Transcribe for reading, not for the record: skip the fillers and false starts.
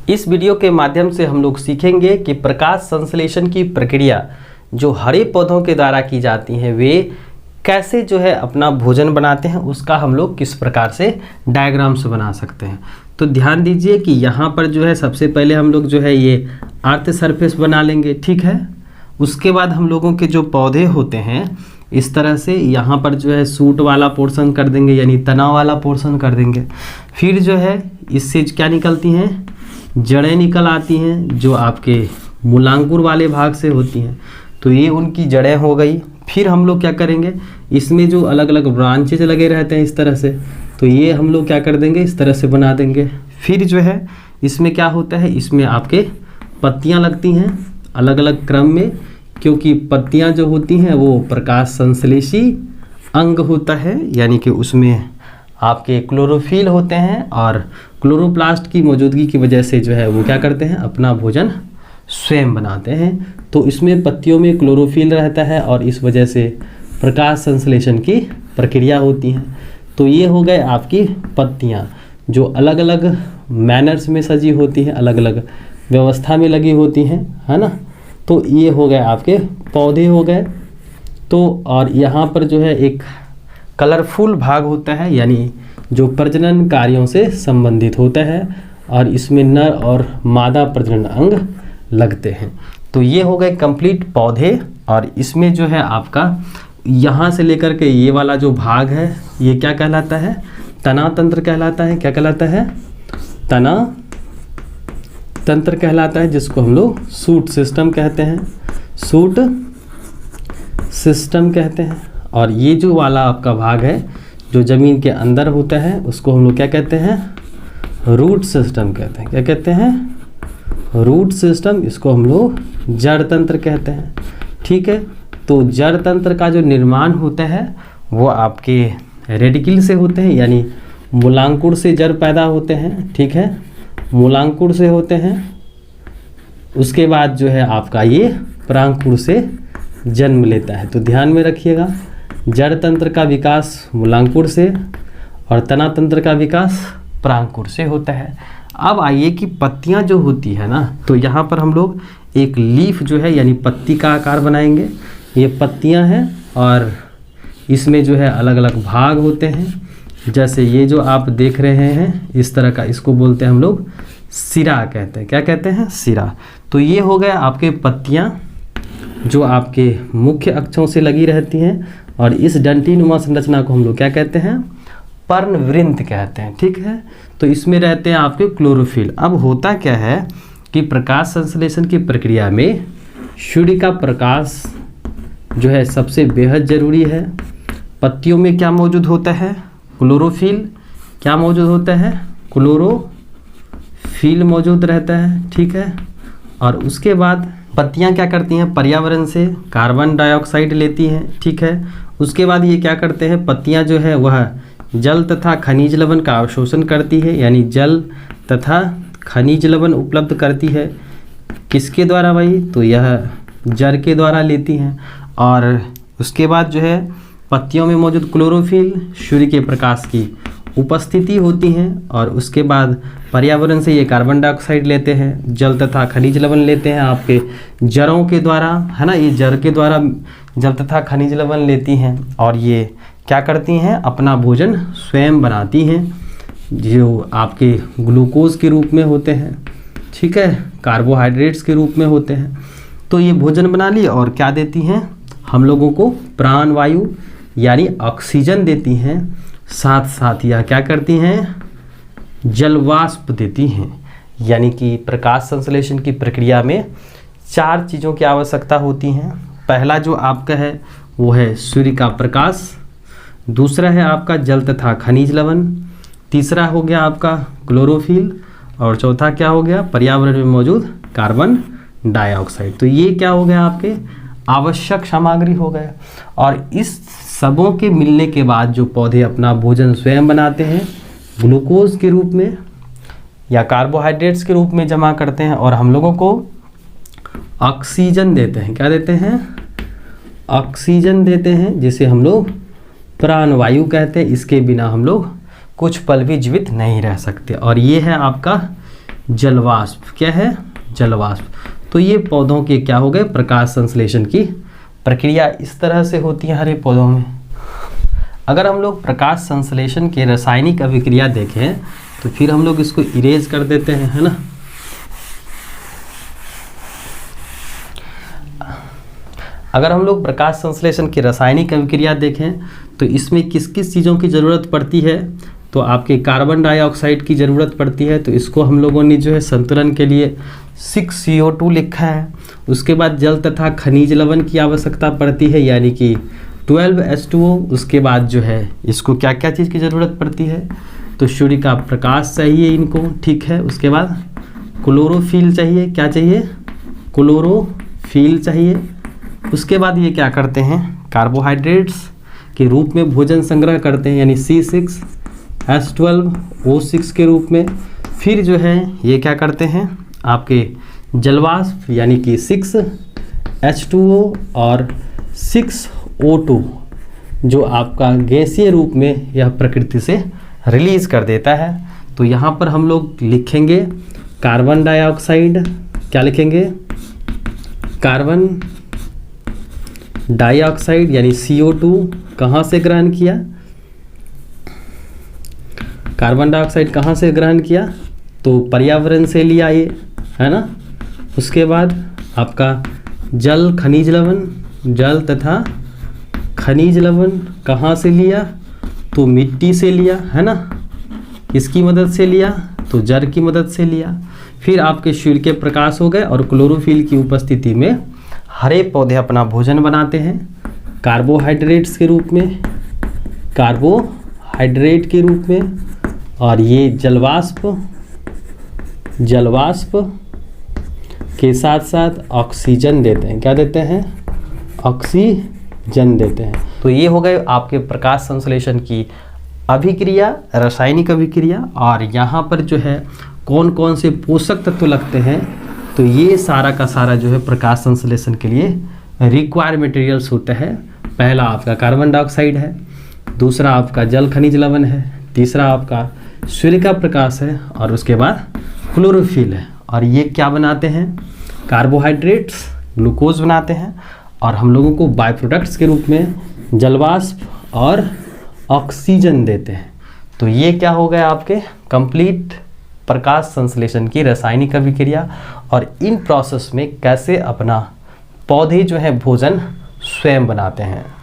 इस वीडियो के माध्यम से हम लोग सीखेंगे कि प्रकाश संश्लेषण की प्रक्रिया जो हरे पौधों के द्वारा की जाती हैं वे कैसे जो है अपना भोजन बनाते हैं, उसका हम लोग किस प्रकार से डायग्राम्स बना सकते हैं। तो ध्यान दीजिए कि यहाँ पर जो है सबसे पहले हम लोग जो है ये अर्थ सरफेस बना लेंगे, ठीक है। उसके बाद हम लोगों के जो पौधे होते हैं इस तरह से यहाँ पर जो है सूट वाला पोर्शन कर देंगे, यानी तना वाला पोर्शन कर देंगे। फिर जो है इससे क्या निकलती हैं, जड़ें निकल आती हैं जो आपके मूलांकुर वाले भाग से होती हैं, तो ये उनकी जड़ें हो गई। फिर हम लोग क्या करेंगे, इसमें जो अलग अलग ब्रांचेज लगे रहते हैं इस तरह से, तो ये हम लोग क्या कर देंगे, इस तरह से बना देंगे। फिर जो है इसमें क्या होता है, इसमें आपके पत्तियां लगती हैं अलग अलग क्रम में, क्योंकि पत्तियां जो होती हैं वो प्रकाश संश्लेषी अंग होता है, यानी कि उसमें आपके क्लोरोफिल होते हैं और क्लोरोप्लास्ट की मौजूदगी की वजह से जो है वो क्या करते हैं, अपना भोजन स्वयं बनाते हैं। तो इसमें पत्तियों में क्लोरोफिल रहता है और इस वजह से प्रकाश संश्लेषण की प्रक्रिया होती है। तो ये हो गए आपकी पत्तियाँ जो अलग अलग मैनर्स में सजी होती हैं, अलग अलग व्यवस्था में लगी होती हैं, है ना। तो ये हो गए आपके पौधे हो गए। तो और यहाँ पर जो है एक कलरफुल भाग होता है, यानी जो प्रजनन कार्यों से संबंधित होता है, और इसमें नर और मादा प्रजनन अंग लगते हैं। तो ये हो गए कंप्लीट पौधे। और इसमें जो है आपका यहाँ से लेकर के ये वाला जो भाग है ये क्या कहलाता है, तना तंत्र कहलाता है। क्या कहलाता है, तना तंत्र कहलाता है, जिसको हम लोग सूट सिस्टम कहते हैं, सूट सिस्टम कहते हैं। और ये जो वाला आपका भाग है जो ज़मीन के अंदर होता है उसको हम लोग क्या कहते हैं, रूट सिस्टम कहते हैं। क्या कहते हैं, रूट सिस्टम। इसको हम लोग जड़ तंत्र कहते हैं, ठीक है। तो जड़ तंत्र का जो निर्माण होता है वो आपके रेडिकल से होते हैं, यानी मूलांकुर से जड़ पैदा होते हैं, ठीक है, मूलांकुर से होते हैं। उसके बाद जो है आपका ये परांकुर से जन्म लेता है। तो ध्यान में रखिएगा, जड़ तंत्र का विकास मूलांकुर से और तना तंत्र का विकास परांकुर से होता है। अब आइए कि पत्तियां जो होती है ना, तो यहाँ पर हम लोग एक लीफ जो है यानी पत्ती का आकार बनाएंगे। ये पत्तियां हैं और इसमें जो है अलग अलग भाग होते हैं, जैसे ये जो आप देख रहे हैं इस तरह का, इसको बोलते हैं हम लोग सिरा कहते हैं। क्या कहते हैं, सिरा। तो ये हो गया आपके पत्तियां जो आपके मुख्य अक्षों से लगी रहती हैं, और इस डंटीनुमा संरचना को हम लोग क्या कहते हैं, पर्णवृंत कहते हैं, ठीक है। तो इसमें रहते हैं आपके क्लोरोफिल। अब होता क्या है कि प्रकाश संश्लेषण की प्रक्रिया में सूर्य का प्रकाश जो है सबसे बेहद ज़रूरी है। पत्तियों में क्या मौजूद होता है, क्लोरोफिल। क्या मौजूद होता है, क्लोरोफिल मौजूद रहता है, ठीक है। और उसके बाद पत्तियां क्या करती हैं, पर्यावरण से कार्बन डाइऑक्साइड लेती हैं, ठीक है। उसके बाद ये क्या करते हैं, पत्तियां जो है वह जल तथा खनिज लवण का अवशोषण करती है, यानी जल तथा खनिज लवण उपलब्ध करती है। किसके द्वारा भाई, तो यह जड़ के द्वारा लेती हैं। और उसके बाद जो है पत्तियों में मौजूद क्लोरोफिल सूर्य के प्रकाश की उपस्थिति होती हैं, और उसके बाद पर्यावरण से ये कार्बन डाइऑक्साइड लेते हैं, जल तथा खनिज लवण लेते हैं आपके जड़ों के द्वारा, है ना। ये जड़ के द्वारा जल तथा खनिज लवण लेती हैं और ये क्या करती हैं, अपना भोजन स्वयं बनाती हैं, जो आपके ग्लूकोज के रूप में होते हैं, ठीक है, कार्बोहाइड्रेट्स के रूप में होते हैं। तो ये भोजन बना ली और क्या देती हैं, हम लोगों को प्राण वायु यानी ऑक्सीजन देती हैं। साथ साथ यह क्या करती हैं, जलवाष्प देती हैं। यानी कि प्रकाश संश्लेषण की प्रक्रिया में 4 चीज़ों की आवश्यकता होती हैं। पहला जो आपका है वो है सूर्य का प्रकाश, दूसरा है आपका जल तथा खनिज लवण, तीसरा हो गया आपका क्लोरोफिल, और चौथा क्या हो गया, पर्यावरण में मौजूद कार्बन डाइऑक्साइड। तो ये क्या हो गया, आपके आवश्यक सामग्री हो गए। और इस सबों के मिलने के बाद जो पौधे अपना भोजन स्वयं बनाते हैं, ग्लूकोज के रूप में या कार्बोहाइड्रेट्स के रूप में जमा करते हैं, और हम लोगों को ऑक्सीजन देते हैं। क्या देते हैं, ऑक्सीजन देते हैं, जिसे हम लोग प्राणवायु कहते हैं। इसके बिना हम लोग कुछ पल भी जीवित नहीं रह सकते। और ये है आपका जलवाष्प। क्या है? जलवाष्प। तो ये पौधों के क्या हो गए? प्रकाश संश्लेषण की प्रक्रिया इस तरह से होती है हरे पौधों में। अगर हम लोग प्रकाश संश्लेषण के रासायनिक अभिक्रिया देखें तो फिर हम लोग इसको इरेज कर देते हैं, है ना। अगर हम लोग प्रकाश संश्लेषण की रासायनिक अभिक्रिया देखें तो इसमें किस किस चीज़ों की ज़रूरत पड़ती है? तो आपके कार्बन डाइऑक्साइड की ज़रूरत पड़ती है, तो इसको हम लोगों ने जो है संतुलन के लिए 6CO2 लिखा है। उसके बाद जल तथा खनिज लवण की आवश्यकता पड़ती है, यानी कि 12H2O। उसके बाद जो है इसको क्या क्या चीज़ की ज़रूरत पड़ती है? तो सूर्य का प्रकाश चाहिए इनको, ठीक है। उसके बाद क्लोरोफिल चाहिए। क्या चाहिए? क्लोरोफिल चाहिए। उसके बाद ये क्या करते हैं? कार्बोहाइड्रेट्स के रूप में भोजन संग्रह करते हैं, यानी C6H12O6 के रूप में। फिर जो है ये क्या करते हैं? आपके जलवाष्प यानी कि 6H2O और 6O2 जो आपका गैसीय रूप में यह प्रकृति से रिलीज कर देता है। तो यहाँ पर हम लोग लिखेंगे कार्बन डाइऑक्साइड। क्या लिखेंगे? कार्बन डाइऑक्साइड यानी CO2 कहाँ से ग्रहण किया? कार्बन डाइऑक्साइड कहाँ से ग्रहण किया? तो पर्यावरण से लिया ये, है ना। उसके बाद आपका जल खनिज लवण, जल तथा खनिज लवण कहाँ से लिया? तो मिट्टी से लिया, है ना। किसकी मदद से लिया? तो जल की मदद से लिया। फिर आपके सूर्य के प्रकाश हो गए और क्लोरोफिल की उपस्थिति में हरे पौधे अपना भोजन बनाते हैं कार्बोहाइड्रेट्स के रूप में, कार्बोहाइड्रेट के रूप में। और ये जलवाष्प के साथ साथ ऑक्सीजन देते हैं। क्या देते हैं? ऑक्सीजन देते हैं। तो ये हो गए आपके प्रकाश संश्लेषण की अभिक्रिया, रासायनिक अभिक्रिया। और यहाँ पर जो है कौन कौन से पोषक तत्व लगते हैं, तो ये सारा का सारा जो है प्रकाश संश्लेषण के लिए रिक्वायर्ड मटेरियल्स होता है। पहला आपका कार्बन डाइऑक्साइड है, दूसरा आपका जल खनिज लवण है, तीसरा आपका सूर्य का प्रकाश है, और उसके बाद क्लोरोफिल है। और ये क्या बनाते हैं? कार्बोहाइड्रेट्स, ग्लूकोज बनाते हैं। और हम लोगों को बाय प्रोडक्ट्स के रूप में जलवाष्प और ऑक्सीजन देते हैं। तो ये क्या हो गया? आपके कंप्लीट प्रकाश संश्लेषण की रासायनिक अभिक्रिया। और इन प्रोसेस में कैसे अपना पौधे जो है भोजन स्वयं बनाते हैं।